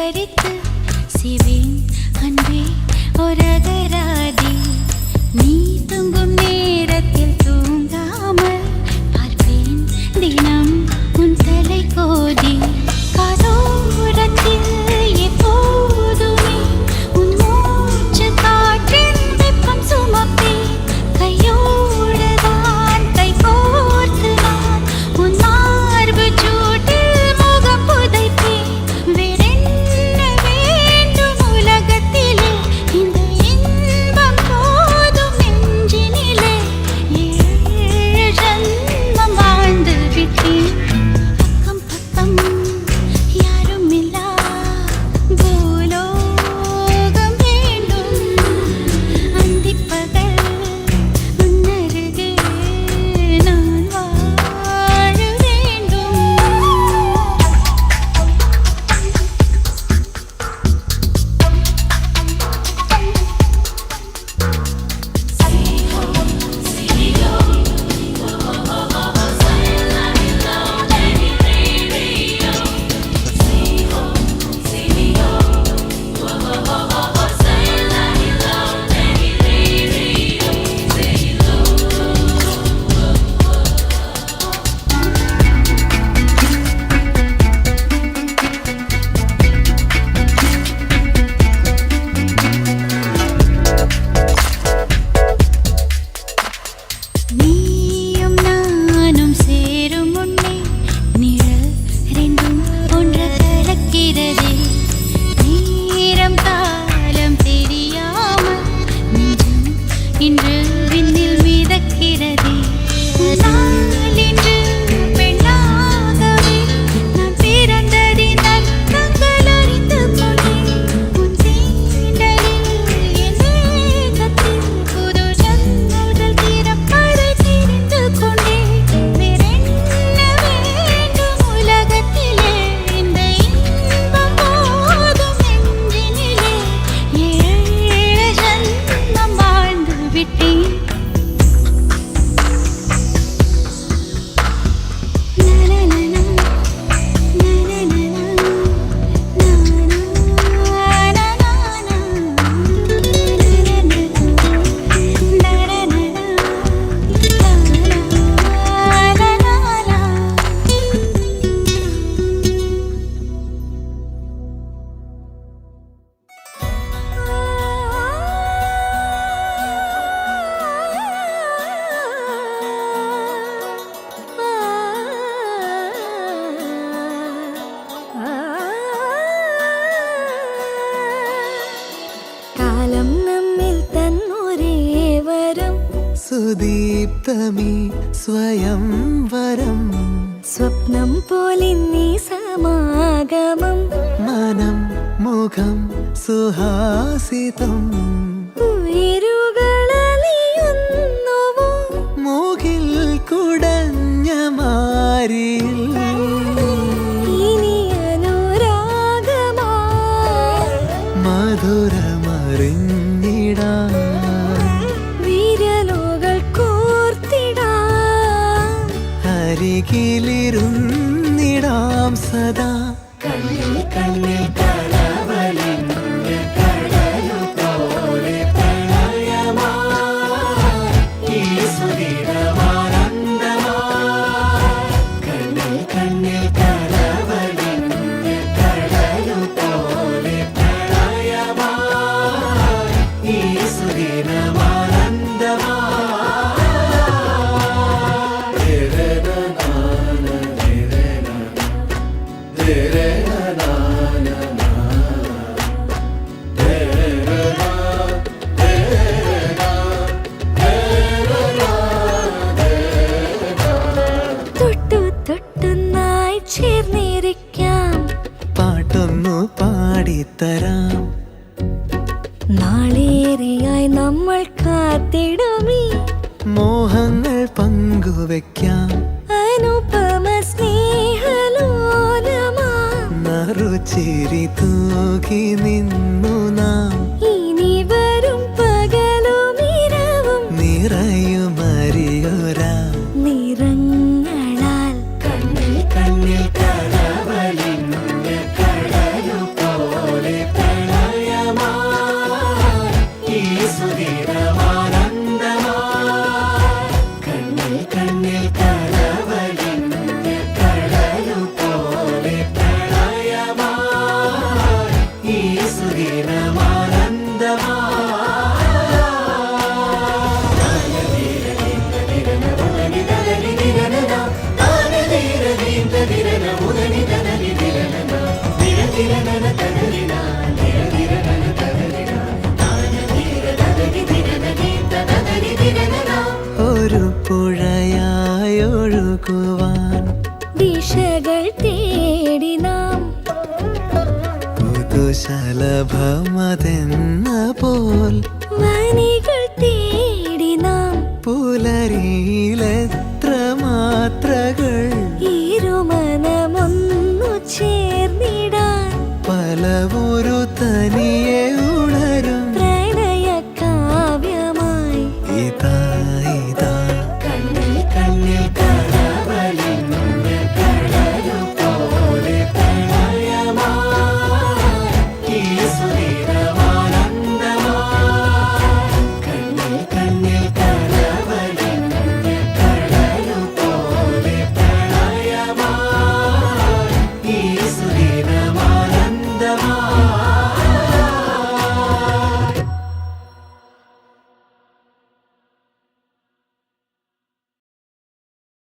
சேகரித்து சிவேன் அன்பே ஒரகராதி நீ தூங்கும் நேரத்தில் தூங்காமல் பார்ப்பேன் தினம் உன் தலை கோதி காதோரத்தில் எப்போதுமே உன் மூச்சு காற்றின் வெப்பம் சுமப்பேன் கையோடு தான் கை கோர்த்து நான் உன் மார்பு சூட்டில் முகம் புதைப்பேன் வேறென்ன வேண்டும் உலகத்திலே இந்த இன்பம் போதும் நெஞ்சினிலே ஏழு ஜன்மம் வாழ்ந்து விட்டேன் பக்கம் பக்கம் யாரும் இல்லா பூலோகம் வேண்டும் அந்திப்பகல் உன்னருகே நான் வாழ வேண்டும். நீயும் நானும் சேரும் முன்னே நிழல் ரெண்டும் ஒன்று கலக்கிறதே நேரம் காலம் தெரியாமல் நெஞ்சம் இன்று விண்ணில் மிதக்கிறதே நான் இன்று பெண்ணாகவே நான் பிறந்ததின் அர்த்தங்கள் அறிந்து கொண்டேன் உன் தீண்டலில் என் தேகத்தில் புது ஜன்னல்கள் திறப்பதை தெரிந்து கொண்டேன் வேறென்ன வேண்டும் உலகத்திலே இந்த இன்பம் போதும் நெஞ்சினிலே ஏழு ஜன்மம் வாழ்ந்து விட்டேன். കാലം നമ്മിൽ തന്നൊരേ വരം സുദീപ്തമീ സ്വയംവരം സ്വപ്നം പോലെ നീ സമാഗമം മനം മുഖം സുഹാസിതം ഉയരുകളലിയുന്നുവോ മൂകിൽ കുടഞ്ഞ മാരിയിൽ ഇനി അനുരാഗമാ മധുരമറിഞ്ഞിടാൻ വിരലുകൾ കോർത്തിടാം അരികിലിരുന്നിടാം സദാ കണ്ണിൽ കണ്ണിൽ കലവലിഞ്ഞ് കടലു പോലെ പ്രണയമായി ഈ സുദിനമാനന്ദമായി കണ്ണിൽ കണ്ണിൽ കലവലിഞ്ഞ് കടലു പോലെ പ്രണയമായി ഈ തൊട്ടു തൊട്ടുന്നായി ചേർന്നിരിക്കാം പാട്ടൊന്നു പാടിത്തരാം നാളേറെയായി നമ്മൾ കാത്തിടുമീ മോഹങ്ങൾ പങ്കുവെക്കാം അനുപമ സ്നേഹലോലമാ നറുചിരി തൂകി നിന്നു നാം ഇനി വരും പകലും ഇരവും നിറയുമറിയൊരാ നിറങ്ങളാൽ കണ്ണിൽ കണ്ണിൽ കലവലിഞ്ഞ് കടലു പോലെ ശലഭമതെന്ന പോൽ വനികൾ തേടി നാം പുലരിയിലെത്ര മാത്രകൾ ഇരുമനമൊന്നു ചേർന്നിടാൻ പലവൊരു തനിയെ